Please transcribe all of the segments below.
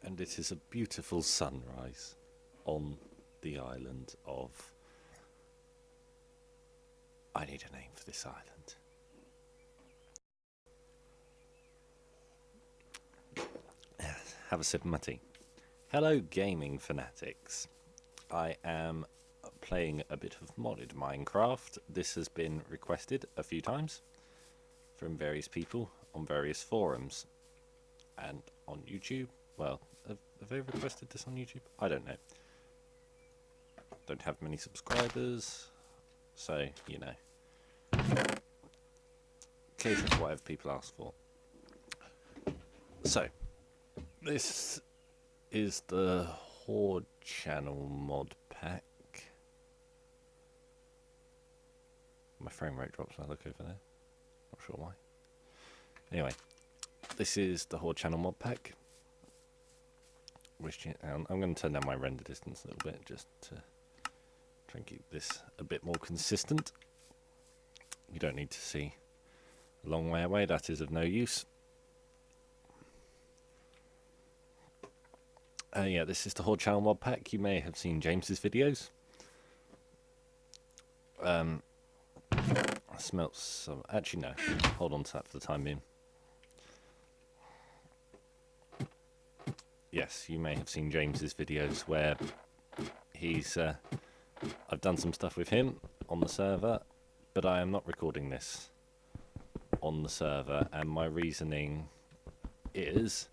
And it is a beautiful sunrise on the island of... I need a name for this island. Have a sip of my tea. Hello gaming fanatics. I am playing a bit of modded Minecraft. This has been requested a few times from various people on various forums and on YouTube. Well, have they requested this on YouTube? I don't know. Don't have many subscribers, so, you know. Occasionally whatever people ask for. So, this is the Horde channel mod pack. My frame rate drops when I look over there. Not sure why. Anyway, this is the Horde channel mod pack. I'm going to turn down my render distance a little bit just to try and keep this a bit more consistent. You don't need to see a long way away, that is of no use. Yeah, this is the Horde channel mod pack. You may have seen James's videos. I smelt some... Actually, no. Hold on to that for the time being. Yes, you may have seen James's videos where he's... I've done some stuff with him on the server, but I am not recording this on the server, and my reasoning is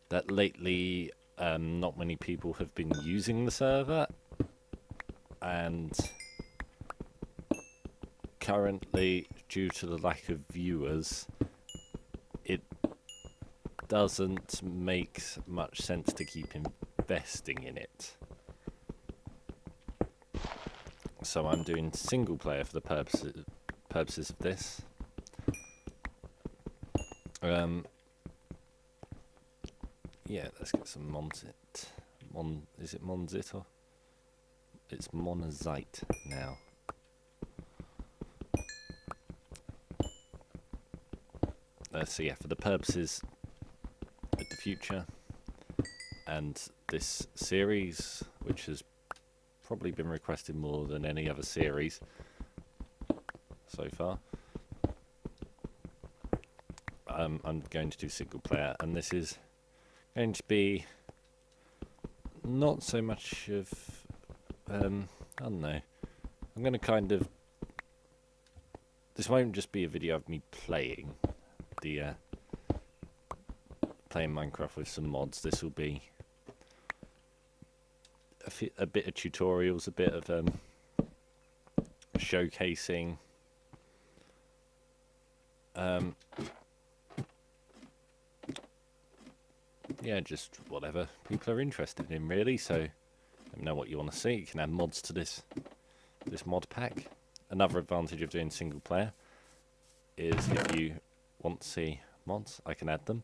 that lately not many people have been using the server, and currently, due to the lack of viewers, it doesn't make much sense to keep investing in it. So I'm doing single player for the purposes of this. Yeah, let's get some Monzit. Is it Monzit or? It's Monazite now. So yeah, for the purposes of the future and this series, which has probably been requested more than any other series so far, I'm going to do single player, and this is going to be not so much of I don't know, I'm going to kind of, this won't just be a video of me playing playing Minecraft with some mods. This will be a bit of tutorials, a bit of showcasing, yeah, just whatever people are interested in, really. So let me know what you want to see. You can add mods to this mod pack. Another advantage of doing single player is if you want to see mods, I can add them.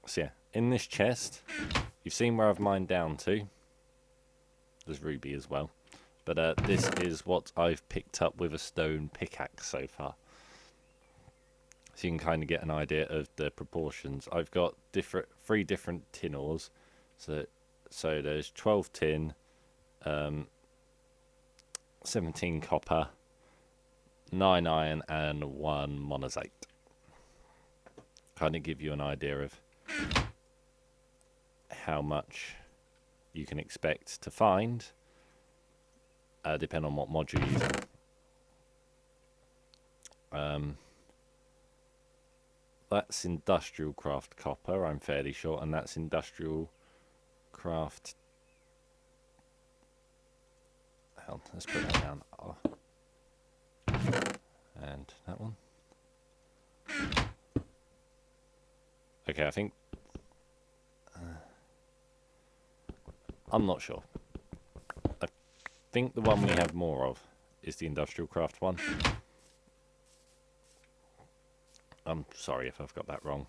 So yeah, in this chest, you've seen where I've mined down to. There's ruby as well. But this is what I've picked up with a stone pickaxe so far. So you can kind of get an idea of the proportions. I've got 3 different tin ores. So there's 12 tin, 17 copper, 9 iron, and 1 monazite. Kind of give you an idea of how much you can expect to find, depending on what mod you're using. That's industrial craft copper, I'm fairly sure, and that's industrial craft. Let's put that down. Oh. And that one. Okay, I think I'm not sure. I think the one we have more of is the industrial craft one. I'm sorry if I've got that wrong.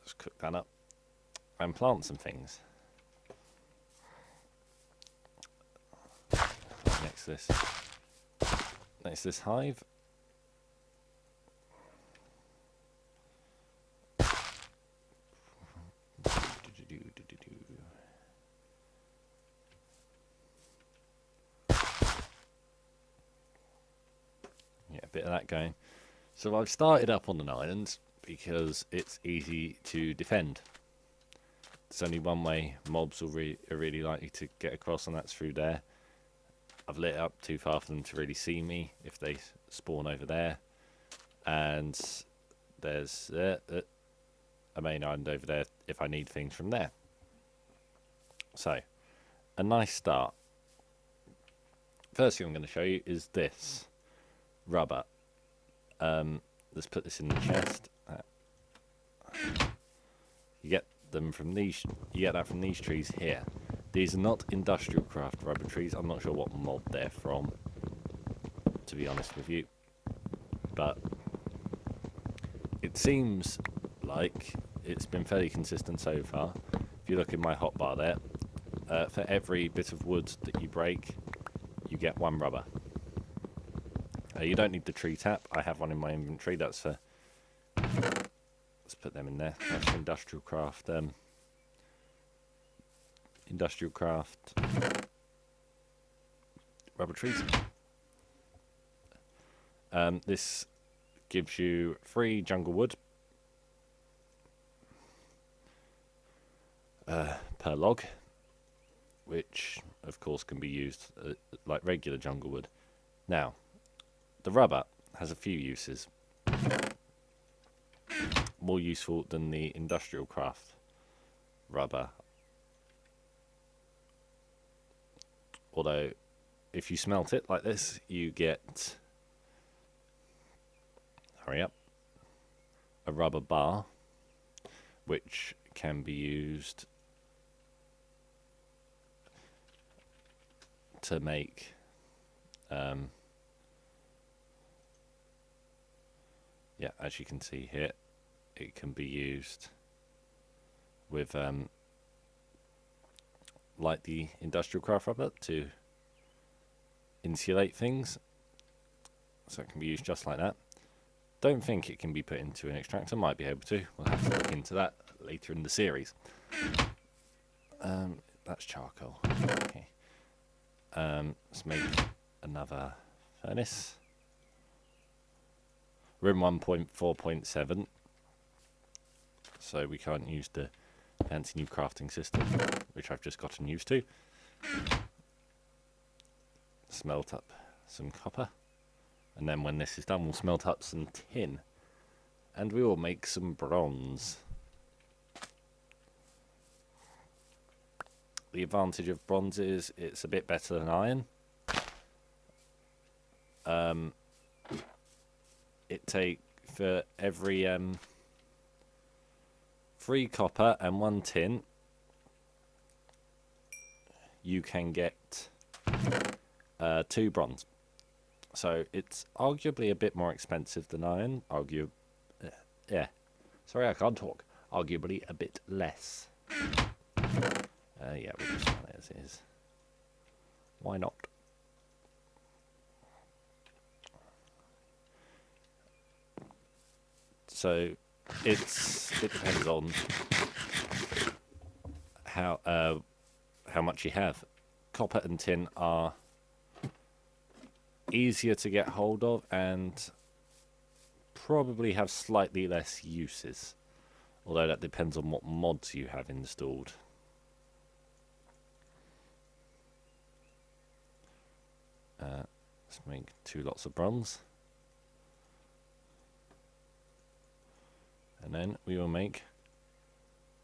Let's cook that up and plant some things. Next to this hive. Get a bit of that going. So I've started up on an island because it's easy to defend. There's only one way mobs are really likely to get across, and that's through there. I've lit it up too far for them to really see me if they spawn over there. And there's a main island over there if I need things from there. So, a nice start. First thing I'm going to show you is this rubber. Let's put this in the chest. You get them from these. You get that from these trees here. These are not industrial craft rubber trees. I'm not sure what mod they're from, to be honest with you. But it seems like it's been fairly consistent so far. If you look in my hotbar there, for every bit of wood that you break, you get one rubber. You don't need the tree tap. I have one in my inventory. That's for... Let's put them in there. That's for industrial craft. Industrial craft rubber trees. This gives you free jungle wood per log, which of course can be used like regular jungle wood. Now, the rubber has a few uses, more useful than the industrial craft rubber. Although, if you smelt it like this, you get, hurry up, a rubber bar, which can be used to make yeah, as you can see here, it can be used with like the industrial craft rubber to insulate things, so it can be used just like that. Don't think it can be put into an extractor. Might be able to. We'll have to look into that later in the series. That's charcoal. Okay. Let's make another furnace. We're in 1.4.7, so we can't use the fancy new crafting system, which I've just gotten used to. Smelt up some copper, and then when this is done, we'll smelt up some tin, and we will make some bronze. The advantage of bronze is it's a bit better than iron. It take for every 3 copper and 1 tin, you can get 2 bronze. So it's arguably a bit more expensive than iron. Yeah. Sorry, I can't talk. Arguably a bit less. Yeah, we'll just run it as is. Why not? So it depends on how much you have. Copper and tin are easier to get hold of and probably have slightly less uses, although that depends on what mods you have installed. Let's make 2 lots of bronze. And then we will make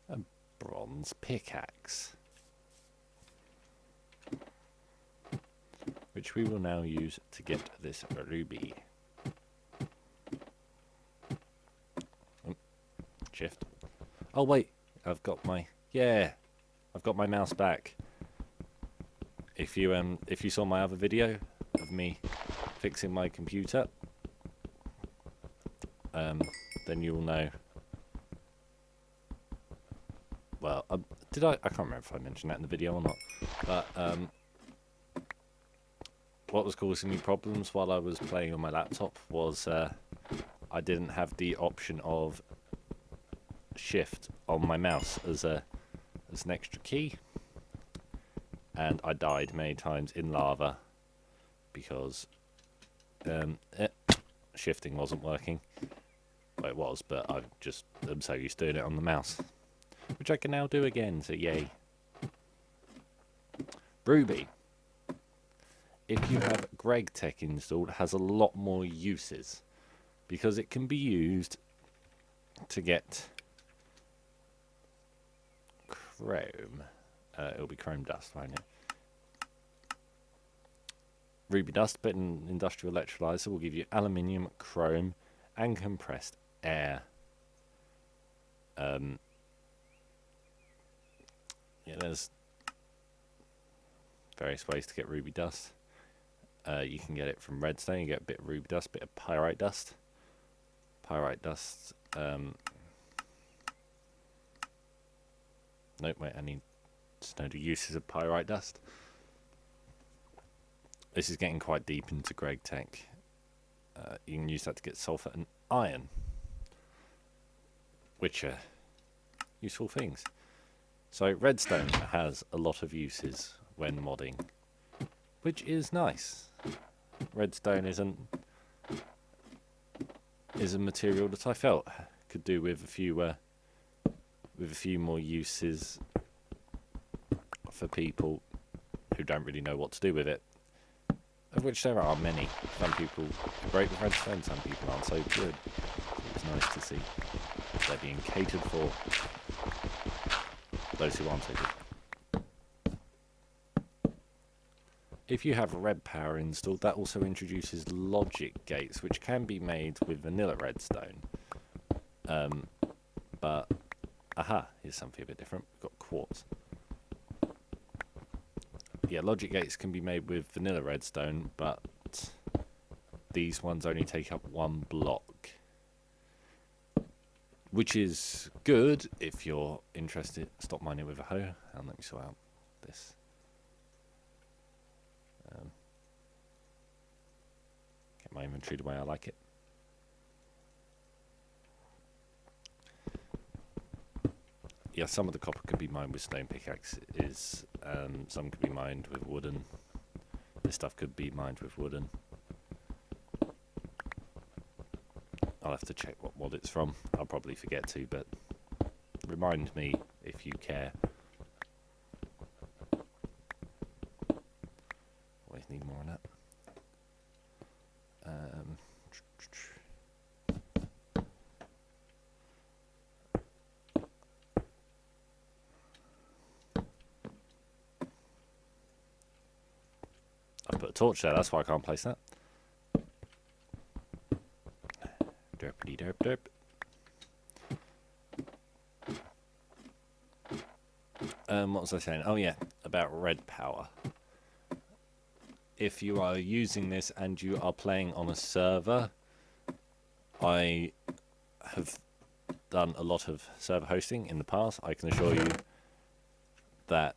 a bronze pickaxe, which we will now use to get this ruby. Shift. Oh wait, I've got my mouse back. If you saw my other video of me fixing my computer, then you will know. Well, I can't remember if I mentioned that in the video or not, but what was causing me problems while I was playing on my laptop was I didn't have the option of shift on my mouse as an extra key, and I died many times in lava because shifting wasn't working. Well, it was, but I just am so used to doing it on the mouse, which I can now do again, so yay. Ruby. If you have GregTech installed, it has a lot more uses, because it can be used to get chrome. It'll be chrome dust, won't it? Ruby dust, but an industrial electrolyzer will give you aluminium, chrome, and compressed air. Yeah, there's various ways to get ruby dust. You can get it from redstone. You get a bit of ruby dust, a bit of pyrite dust. Pyrite dust. Nope, wait, I need to know the uses of pyrite dust. This is getting quite deep into GregTech. You can use that to get sulfur and iron, which are useful things. So redstone has a lot of uses when modding, which is nice. Redstone is a material that I felt could do with a few more uses for people who don't really know what to do with it. Of which there are many. Some people are great with redstone, some people aren't so good. It's nice to see they're being catered for those who aren't so good. If you have red power installed, that also introduces logic gates, which can be made with vanilla redstone. But, aha, here's something a bit different. We've got quartz. Yeah, logic gates can be made with vanilla redstone, but these ones only take up one block, which is good if you're interested. Stop mining with a hoe, and let me sort out this. Get my inventory the way I like it. Yeah, some of the copper can be mined with stone pickaxes. Some could be mined with wooden. This stuff could be mined with wooden. I'll have to check what mod it's from. I'll probably forget to, but remind me if you care. Always need more on that. I've put a torch there, that's why I can't place that. Derpity derp derp. What was I saying? Oh yeah, about red power. If you are using this and you are playing on a server, I have done a lot of server hosting in the past. I can assure you that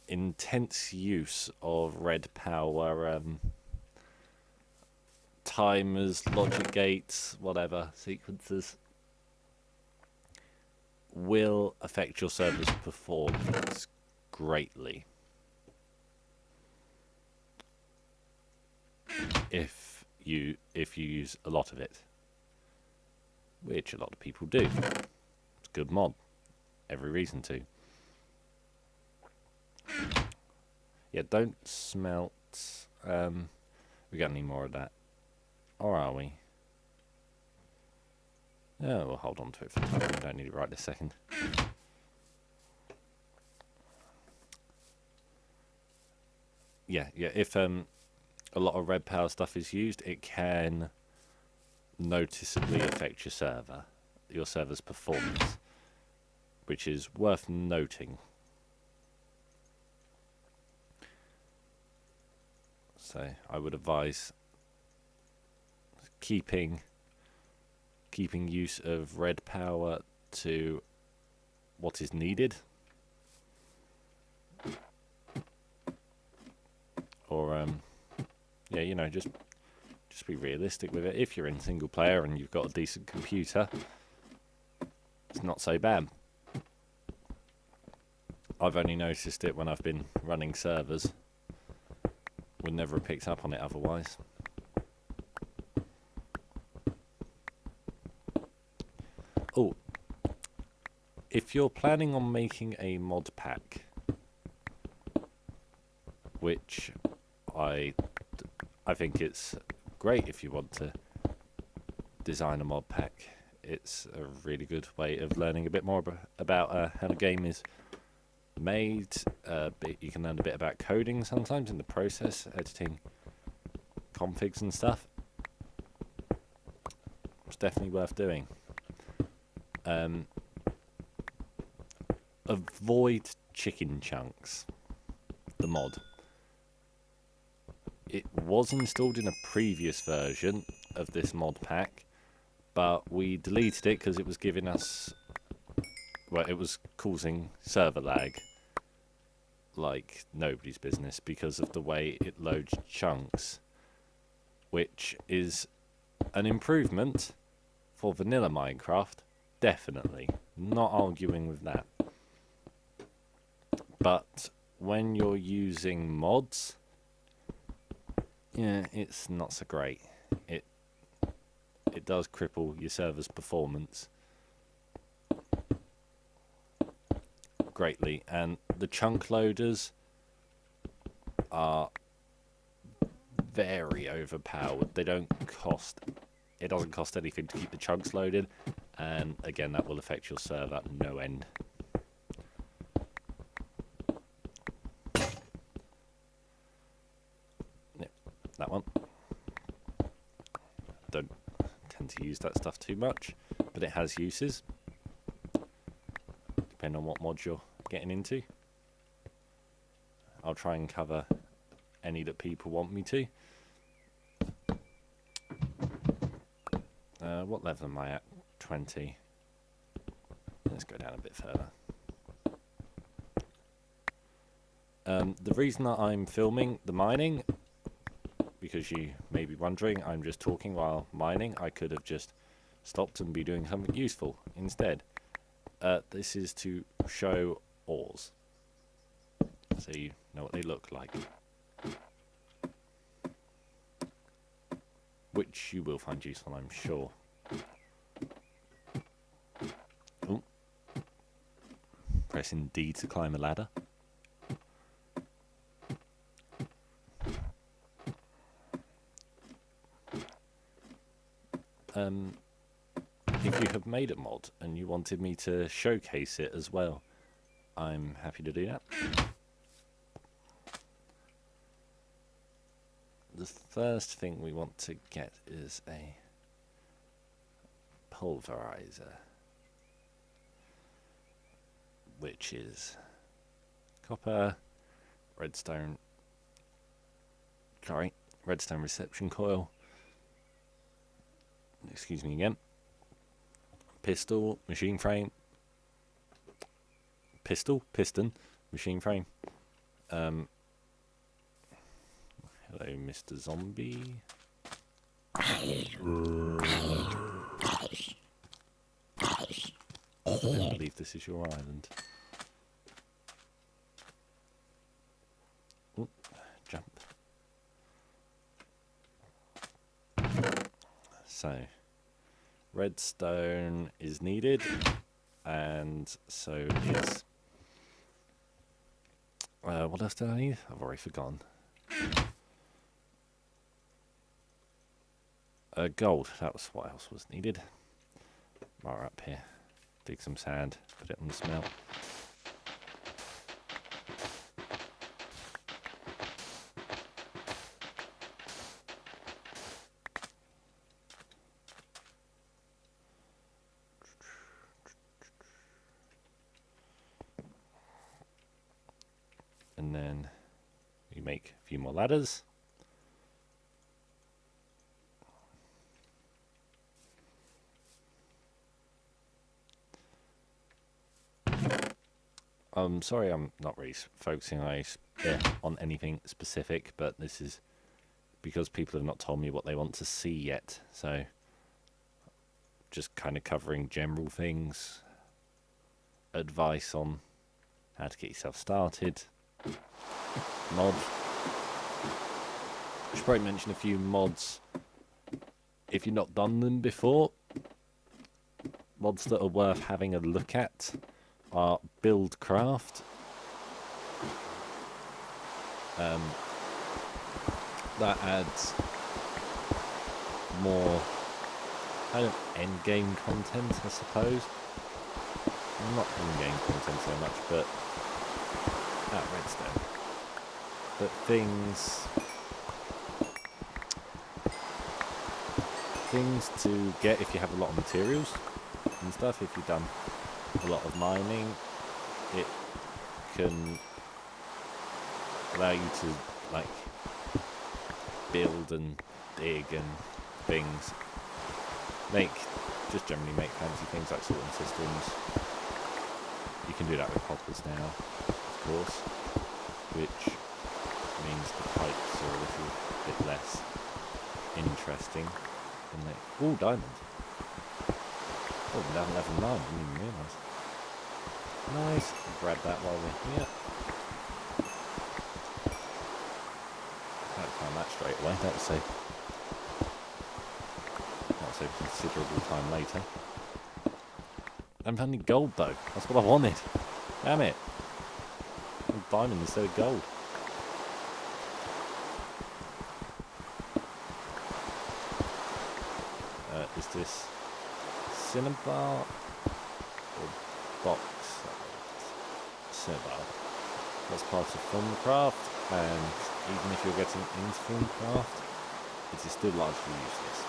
intense use of red power timers, logic gates, whatever, sequences will affect your server's performance greatly if you use a lot of it, which a lot of people do. It's a good mod, every reason to. Yeah, don't smelt. We got any more of that? Or are we? Oh, we'll hold on to it for time. We don't need it right this second. Yeah. If a lot of red power stuff is used, it can noticeably affect your server's performance, which is worth noting. So I would advise keeping use of red power to what is needed, or yeah, you know, just be realistic with it. If you're in single player and you've got a decent computer, it's not so bad. I've only noticed it when I've been running servers. Would never have picked up on it otherwise. Oh, if you're planning on making a mod pack, which I think it's great if you want to design a mod pack. It's a really good way of learning a bit more about how the game is made. You can learn a bit about coding sometimes in the process, editing configs and stuff. It's definitely worth doing. Avoid chicken chunks, the mod. It was installed in a previous version of this mod pack, but we deleted it because it was giving us, well, it was causing server lag like nobody's business because of the way it loads chunks, which is an improvement for vanilla Minecraft, definitely, not arguing with that. But when you're using mods, yeah, it's not so great. It does cripple your server's performance greatly, and the chunk loaders are very overpowered. They don't cost. It doesn't cost anything to keep the chunks loaded, and again, that will affect your server no end. Yep, that one. Don't tend to use that stuff too much, but it has uses depending on what mod you're getting into. I'll try and cover any that people want me to. What level am I at? 20. Let's go down a bit further. The reason that I'm filming the mining, because you may be wondering, I'm just talking while mining. I could have just stopped and be doing something useful instead. This is to show ores, so you know what they look like, which you will find useful, I'm sure. Ooh. Pressing D to climb a ladder. If you have made a mod and you wanted me to showcase it as well, I'm happy to do that. The first thing we want to get is a pulverizer, which is copper, redstone reception coil, excuse me again, piston, machine frame, machine frame. Hello, Mr. Zombie. I don't believe this is your island. Ooh, jump. So, redstone is needed, and so is... what else did I need? I've already forgotten. Gold, that was what else was needed. Right up here. Dig some sand, put it on the smelt. And then we make a few more ladders. I'm sorry, I'm not really focusing on anything specific, but this is because people have not told me what they want to see yet. So just kind of covering general things, advice on how to get yourself started, mod. I should probably mention a few mods if you've not done them before. mods that are worth having a look at are BuildCraft. That adds more kind of end-game content, I suppose. Not in-game content so much, but redstone. But things to get if you have a lot of materials and stuff. If you've done a lot of mining, it can allow you to like build and dig and things. Just generally make fancy things like sorting systems. You can do that with hoppers now, of course, which means the pipes are a little bit less interesting. Oh, diamond. Oh, we're down level 9, I didn't even realise. Nice. Grab that while we're here. Can't find that straight away. That'll save considerable time later. I'm finding gold though. That's what I wanted. Damn it. Diamond instead of gold. Is this cinnabar or box? Cinnabar. That's part of Filmcraft, and even if you're getting into Filmcraft, it is still largely useless.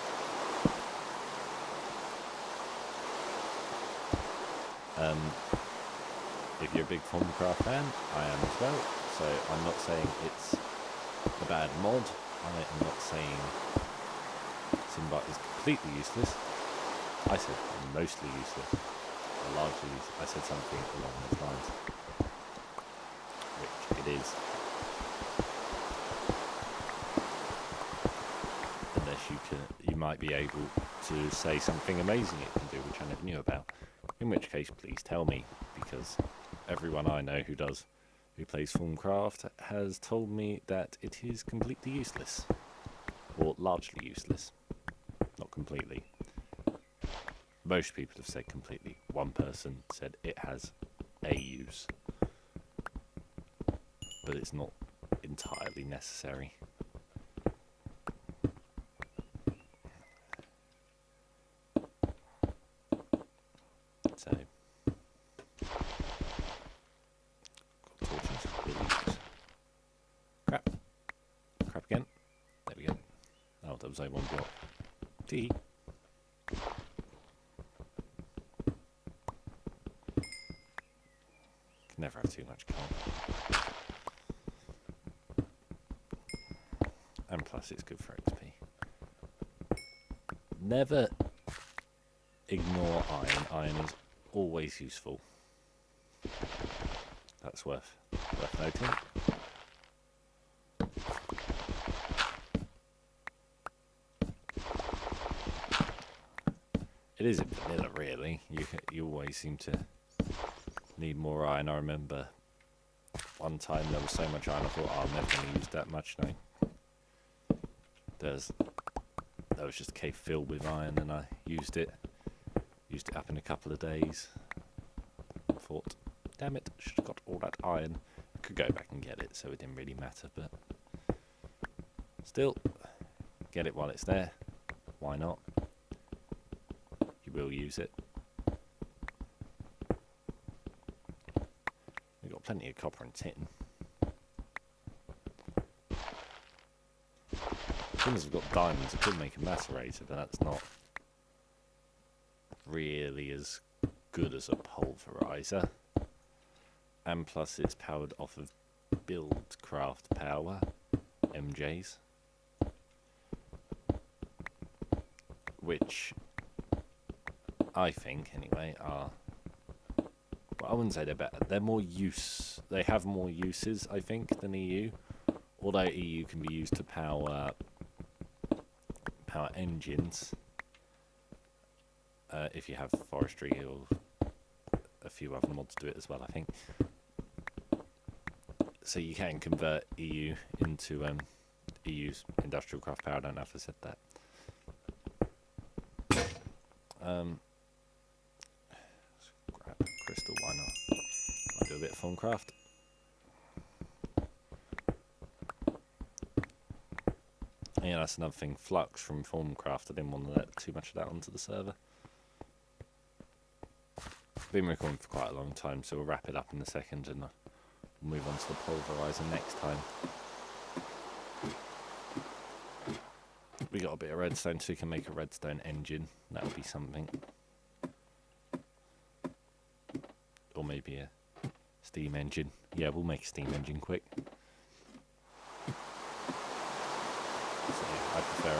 If you're a big Forestry fan, I am as well, so I'm not saying it's a bad mod. I am not saying Simba is completely useless. I said mostly useless, or largely useless. I said something along those lines, which it is. Unless you might be able to say something amazing it can do, which I never knew about. In which case, please tell me, because everyone I know who plays Formcraft has told me that it is completely useless, or largely useless. Not completely. Most people have said completely. One person said it has a use, but it's not entirely necessary. So, got torches. Crap again. There we go. Oh, that was only one block. Can never have too much coal. And plus it's good for XP. Never ignore iron. Iron is always useful. That's worth noting. It is in vanilla, really. You always seem to need more iron. I remember one time there was so much iron I thought, oh, I'm never going to use that much now. There was just a cave filled with iron and I used it up in a couple of days. Thought, damn it, should have got all that iron. I could go back and get it, so it didn't really matter, but still, get it while it's there. Why not? You will use it. We've got plenty of copper and tin. As soon as we've got diamonds, I could make a macerator, but that's not really as good as a pulverizer. And plus it's powered off of BuildCraft power, MJs. Which I think, anyway, are... Well, I wouldn't say they're better. They're more they have more uses, I think, than EU. Although EU can be used to power engines. If you have Forestry or a few other mods do it as well, I think. So you can convert EU into EU's industrial craft power. I don't know if I said that. do a bit of Formcraft. Yeah, that's another thing. Flux from Formcraft. I didn't want to let too much of that onto the server. Been recording for quite a long time, so we'll wrap it up in a second and we'll move on to the pulverizer next time. We got a bit of redstone, so we can make a redstone engine. That would be something. Or maybe a steam engine. Yeah, we'll make a steam engine quick. So yeah, I prefer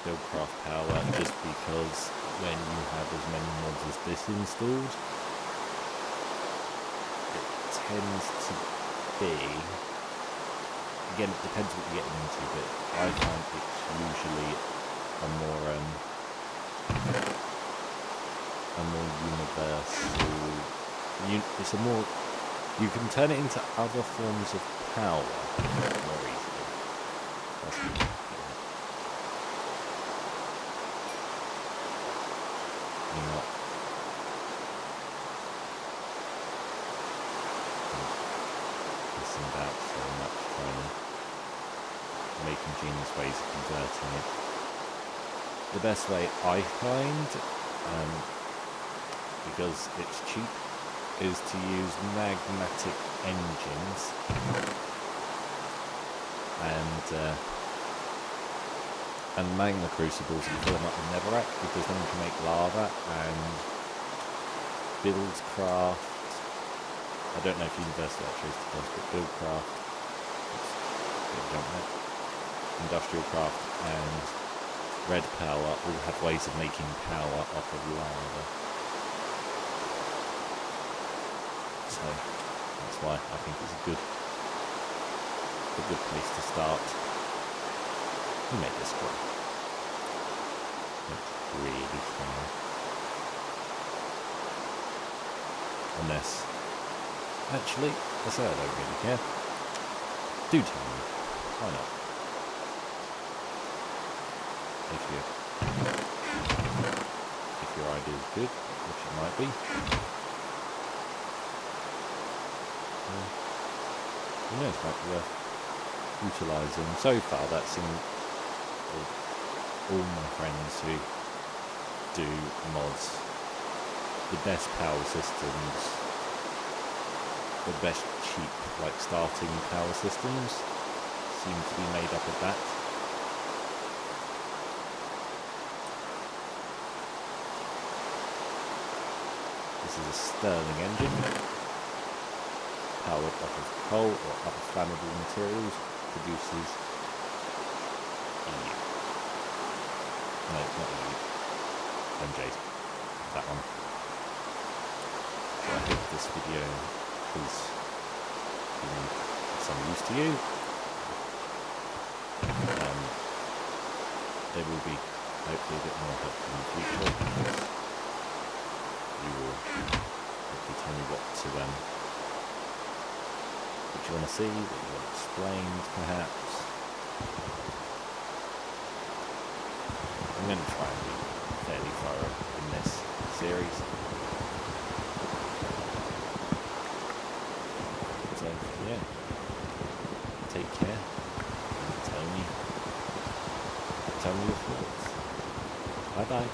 BuildCraft power just because when you have as many mods as this installed, it tends to be, again it depends what you're getting into, but I find it's usually a more universal, it's a more, you can turn it into other forms of power more easily. That's good. You're not messing about so much trying to make ingenious ways of converting it. The best way I find, because it's cheap, is to use magmatic engines and magma crucibles and fill them up with netherrack, because then you can make lava and BuildCraft. I don't know if Universal Electricity does, but BuildCraft, Industrial Craft and Red Power all have ways of making power off of lava. So that's why I think it's a good place to start. You make this one. It's really fun. Unless, actually, I say I don't really care. Do tell me. Why not? If your idea is good, which it might be. Who knows, might be worth utilising. So far, that's in all my friends who do mods. The best power systems, the best cheap, like starting power systems, seem to be made up of that. This is a Stirling engine, powered off of coal or other flammable materials, produces EU. No, not EU. MJ's. That one. So I hope this video has been of some use to you. There will be hopefully a bit more help in the future, because you will hopefully tell me what you want to see, what you want explained, perhaps. I'm going to try and be fairly thorough in this series. So, yeah. Take care. And tell me your thoughts. Bye-bye.